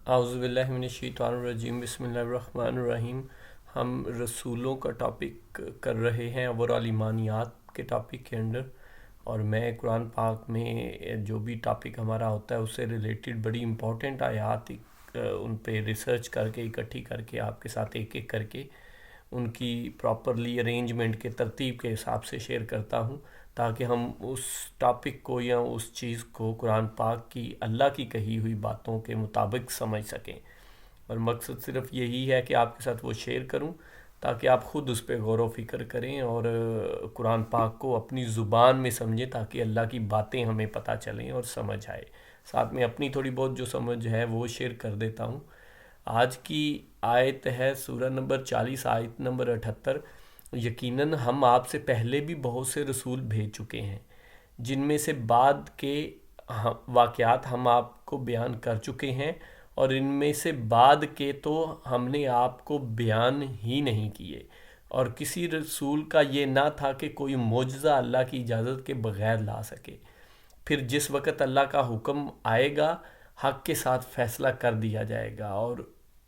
اعوذ باللہ من الشیطان الرجیم، بسم اللہ الرحمن الرحیم۔ ہم رسولوں کا ٹاپک کر رہے ہیں اوورال ایمانیات کے ٹاپک کے انڈر، اور میں قرآن پاک میں جو بھی ٹاپک ہمارا ہوتا ہے اس سے ریلیٹڈ بڑی امپورٹنٹ آیات ان پہ ریسرچ کر کے اکٹھی کر کے آپ کے ساتھ ایک ایک کر کے ان کی پراپرلی ارینجمنٹ کے ترتیب کے حساب سے شیئر کرتا ہوں، تاکہ ہم اس ٹاپک کو یا اس چیز کو قرآن پاک کی اللہ کی کہی ہوئی باتوں کے مطابق سمجھ سکیں۔ اور مقصد صرف یہی ہے کہ آپ کے ساتھ وہ شیئر کروں تاکہ آپ خود اس پہ غور و فکر کریں اور قرآن پاک کو اپنی زبان میں سمجھیں، تاکہ اللہ کی باتیں ہمیں پتہ چلیں اور سمجھ آئے۔ ساتھ میں اپنی تھوڑی بہت جو سمجھ ہے وہ شیئر کر دیتا ہوں۔ آج کی آیت ہے سورہ نمبر 40، آیت نمبر 78۔ یقیناً ہم آپ سے پہلے بھی بہت سے رسول بھیج چکے ہیں، جن میں سے بعد کے واقعات ہم آپ کو بیان کر چکے ہیں، اور ان میں سے بعد کے تو ہم نے آپ کو بیان ہی نہیں کیے، اور کسی رسول کا یہ نہ تھا کہ کوئی معجزہ اللہ کی اجازت کے بغیر لا سکے۔ پھر جس وقت اللہ کا حکم آئے گا، حق کے ساتھ فیصلہ کر دیا جائے گا، اور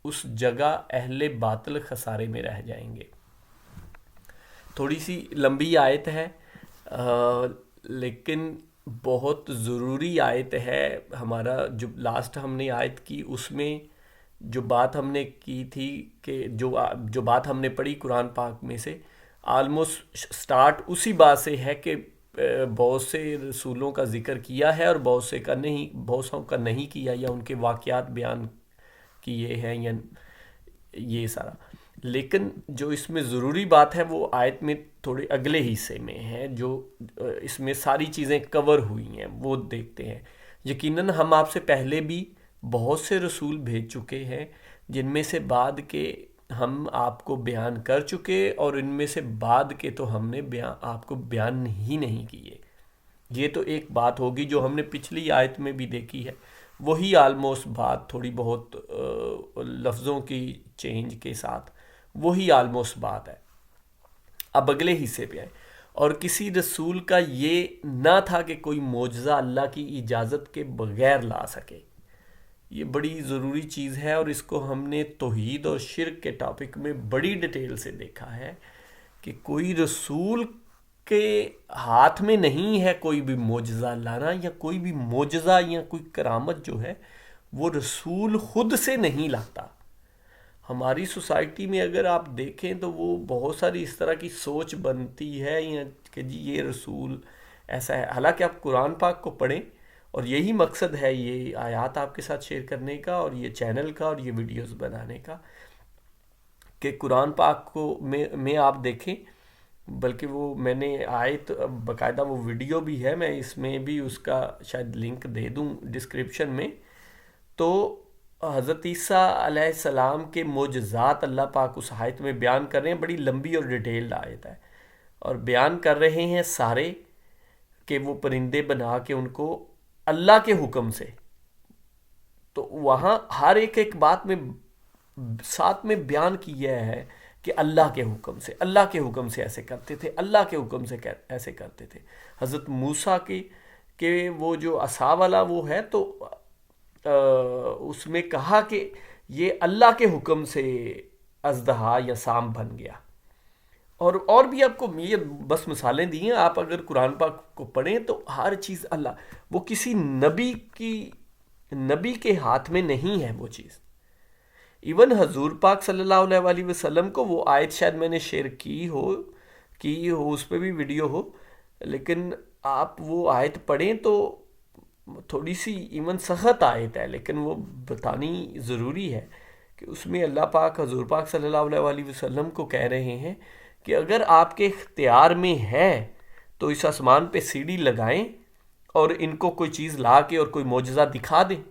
اس جگہ اہل باطل خسارے میں رہ جائیں گے۔ تھوڑی سی لمبی آیت ہے، لیکن بہت ضروری آیت ہے۔ ہمارا جو لاسٹ ہم نے آیت کی اس میں جو بات ہم نے کی تھی کہ جو بات ہم نے پڑھی قرآن پاک میں سے آلموسٹ سٹارٹ اسی بات سے ہے کہ بہت سے رسولوں کا ذکر کیا ہے اور بہت سو کا نہیں کیا، یا ان کے واقعات بیان کیے ہیں، یا یہ سارا۔ لیکن جو اس میں ضروری بات ہے وہ آیت میں تھوڑے اگلے حصے میں ہے، جو اس میں ساری چیزیں کور ہوئی ہیں، وہ دیکھتے ہیں۔ یقیناً ہم آپ سے پہلے بھی بہت سے رسول بھیج چکے ہیں، جن میں سے بعد کے ہم آپ کو بیان کر چکے، اور ان میں سے بعد کے تو ہم نے آپ کو بیان ہی نہیں کیے۔ یہ تو ایک بات ہوگی جو ہم نے پچھلی آیت میں بھی دیکھی ہے، وہی آلموسٹ بات، تھوڑی بہت لفظوں کی چینج کے ساتھ وہی آلموسٹ بات ہے۔ اب اگلے حصے پہ آئے۔ اور کسی رسول کا یہ نہ تھا کہ کوئی معجزہ اللہ کی اجازت کے بغیر لا سکے۔ یہ بڑی ضروری چیز ہے، اور اس کو ہم نے توحید اور شرک کے ٹاپک میں بڑی ڈیٹیل سے دیکھا ہے کہ کوئی رسول کے ہاتھ میں نہیں ہے کوئی بھی معجزہ لانا، یا کوئی بھی معجزہ یا کوئی کرامت جو ہے وہ رسول خود سے نہیں لاتا۔ ہماری سوسائٹی میں اگر آپ دیکھیں تو وہ بہت ساری اس طرح کی سوچ بنتی ہے، یا کہ جی یہ رسول ایسا ہے۔ حالانکہ آپ قرآن پاک کو پڑھیں، اور یہی مقصد ہے یہ آیات آپ کے ساتھ شیئر کرنے کا، اور یہ چینل کا، اور یہ ویڈیوز بنانے کا، کہ قرآن پاک کو میں آپ دیکھیں۔ بلکہ وہ میں نے آیت باقاعدہ وہ ویڈیو بھی ہے، میں اس میں بھی اس کا شاید لنک دے دوں ڈسکرپشن میں۔ تو حضرت عیسیٰ علیہ السلام کے معجزات اللہ پاک اس آیت میں بیان کر رہے ہیں، بڑی لمبی اور ڈیٹیلڈ آیت ہے، اور بیان کر رہے ہیں سارے کہ وہ پرندے بنا کے ان کو اللہ کے حکم سے۔ تو وہاں ہر ایک بات میں ساتھ میں بیان کیا ہے کہ اللہ کے حکم سے، اللہ کے حکم سے ایسے کرتے تھے، اللہ کے حکم سے ایسے کرتے تھے۔ حضرت موسیٰ کے وہ جو عصا والا وہ ہے، تو اس میں کہا کہ یہ اللہ کے حکم سے اژدہا یا سام بن گیا۔ اور بھی آپ کو یہ بس مثالیں دی ہیں، آپ اگر قرآن پاک کو پڑھیں تو ہر چیز اللہ، وہ کسی نبی کے ہاتھ میں نہیں ہے وہ چیز۔ ایون حضور پاک صلی اللہ علیہ وسلم کو وہ آیت شاید میں نے شیئر کی ہو، اس پہ بھی ویڈیو ہو، لیکن آپ وہ آیت پڑھیں تو تھوڑی سی ایون سخت آیت ہے، لیکن وہ بتانی ضروری ہے کہ اس میں اللہ پاک حضور پاک صلی اللہ علیہ وسلم کو کہہ رہے ہیں کہ اگر آپ کے اختیار میں ہے تو اس آسمان پہ سیڑھی لگائیں اور ان کو کوئی چیز لا کے اور کوئی معجزہ دکھا دیں،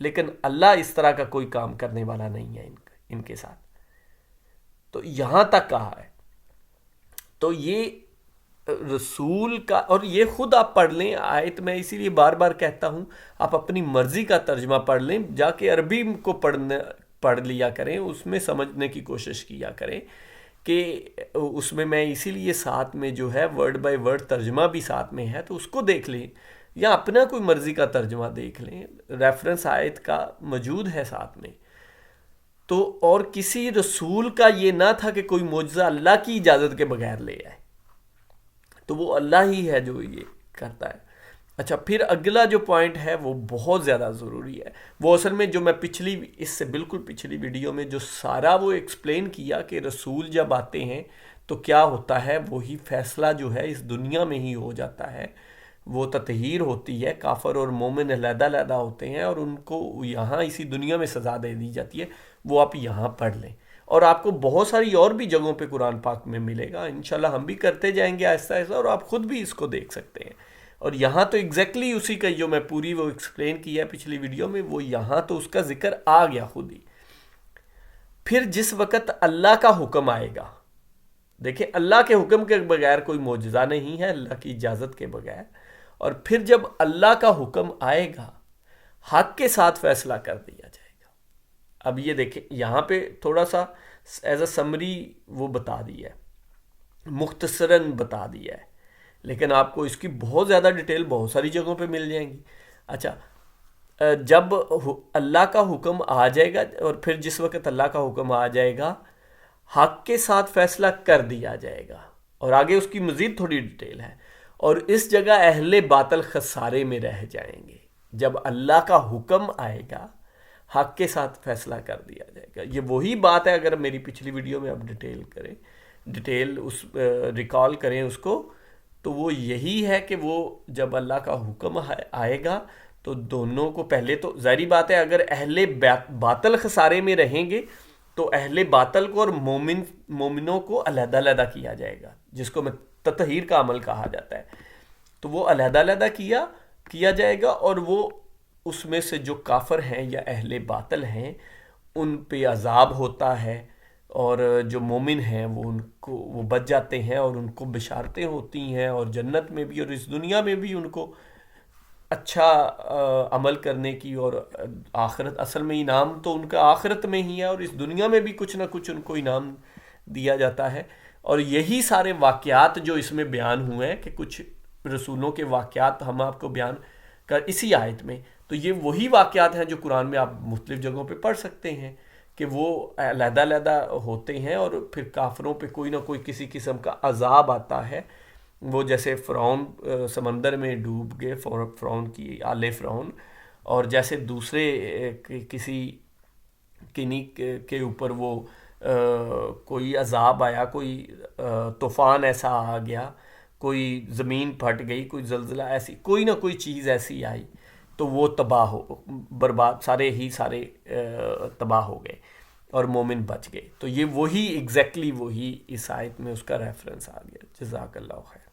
لیکن اللہ اس طرح کا کوئی کام کرنے والا نہیں ہے ان کے ساتھ۔ تو یہاں تک کہا ہے۔ تو یہ رسول کا، اور یہ خود آپ پڑھ لیں آیت، میں اسی لیے بار بار کہتا ہوں آپ اپنی مرضی کا ترجمہ پڑھ لیں، جا کے عربی کو پڑھ لیا کریں، اس میں سمجھنے کی کوشش کیا کریں، کہ اس میں اسی لیے ساتھ میں جو ہے ورڈ بائی ورڈ ترجمہ بھی ساتھ میں ہے، تو اس کو دیکھ لیں۔ یا اپنا کوئی مرضی کا ترجمہ دیکھ لیں، ریفرنس آیت کا موجود ہے ساتھ میں. تو اور کسی رسول کا یہ نہ تھا کہ کوئی معجزہ اللہ کی اجازت کے بغیر لے آئے، تو وہ اللہ ہی ہے جو یہ کرتا ہے. اچھا، پھر اگلا جو پوائنٹ ہے وہ بہت زیادہ ضروری ہے. وہ اصل میں جو میں اس سے بالکل پچھلی ویڈیو میں جو سارا وہ ایکسپلین کیا کہ رسول جب آتے ہیں تو کیا ہوتا ہے، وہی فیصلہ جو ہے اس دنیا میں ہی ہو جاتا ہے. وہ تطہیر ہوتی ہے، کافر اور مومن علیحدہ علیحدہ ہوتے ہیں اور ان کو یہاں اسی دنیا میں سزا دے دی جاتی ہے. وہ آپ یہاں پڑھ لیں، اور آپ کو بہت ساری اور بھی جگہوں پہ قرآن پاک میں ملے گا. انشاءاللہ ہم بھی کرتے جائیں گے آہستہ آہستہ، اور آپ خود بھی اس کو دیکھ سکتے ہیں. اور یہاں تو ایگزیکٹلی اسی کا جو میں پوری وہ ایکسپلین کیا ہے پچھلی ویڈیو میں، وہ یہاں تو اس کا ذکر آ گیا خود ہی. پھر جس وقت اللہ کا حکم آئے گا، دیکھیں اللہ کے حکم کے بغیر کوئی معجزہ نہیں ہے، اللہ کی اجازت کے بغیر. اور پھر جب اللہ کا حکم آئے گا، حق کے ساتھ فیصلہ کر دیا جائے گا. اب یہ دیکھیں یہاں پہ تھوڑا سا ایز اے سمری وہ بتا دیا ہے، مختصراً بتا دیا ہے، لیکن آپ کو اس کی بہت زیادہ ڈیٹیل بہت ساری جگہوں پہ مل جائیں گی. اچھا، جب اللہ کا حکم آ جائے گا، اور پھر جس وقت اللہ کا حکم آ جائے گا، حق کے ساتھ فیصلہ کر دیا جائے گا. اور آگے اس کی مزید تھوڑی ڈیٹیل ہے. اور اس جگہ اہل باطل خسارے میں رہ جائیں گے. جب اللہ کا حکم آئے گا، حق کے ساتھ فیصلہ کر دیا جائے گا. یہ وہی بات ہے، اگر میری پچھلی ویڈیو میں آپ ڈیٹیل اس ریکال کریں اس کو، تو وہ یہی ہے کہ وہ جب اللہ کا حکم آئے گا تو دونوں کو پہلے تو ظاہری بات ہے، اگر اہل باطل خسارے میں رہیں گے تو اہل باطل کو اور مومنوں کو علیحدہ علیحدہ کیا جائے گا، جس کو میں تطہیر کا عمل کہا جاتا ہے. تو وہ علیحدہ علیحدہ کیا جائے گا، اور وہ اس میں سے جو کافر ہیں یا اہل باطل ہیں ان پہ عذاب ہوتا ہے، اور جو مومن ہیں وہ بچ جاتے ہیں، اور ان کو بشارتیں ہوتی ہیں، اور جنت میں بھی اور اس دنیا میں بھی ان کو اچھا عمل کرنے کی، اور آخرت اصل میں انعام تو ان کا آخرت میں ہی ہے، اور اس دنیا میں بھی کچھ نہ کچھ ان کو انعام دیا جاتا ہے. اور یہی سارے واقعات جو اس میں بیان ہوئے ہیں، کہ کچھ رسولوں کے واقعات ہم آپ کو بیان کر اسی آیت میں، تو یہ وہی واقعات ہیں جو قرآن میں آپ مختلف جگہوں پہ پڑھ سکتے ہیں کہ وہ علیحدہ علیحدہ ہوتے ہیں، اور پھر کافروں پہ کوئی نہ کوئی کسی قسم کا عذاب آتا ہے. وہ جیسے فرعون سمندر میں ڈوب گئے، فرعون کی آل فرعون، اور جیسے دوسرے کسی کنی کے اوپر وہ کوئی عذاب آیا، کوئی طوفان ایسا آ گیا، کوئی زمین پھٹ گئی، کوئی زلزلہ ایسی کوئی نہ کوئی چیز ایسی آئی، تو وہ برباد سارے تباہ ہو گئے اور مومن بچ گئے. تو یہ وہی ایگزیکٹلی وہی اس آیت میں اس کا ریفرنس آ گیا. جزاک اللہ خیر.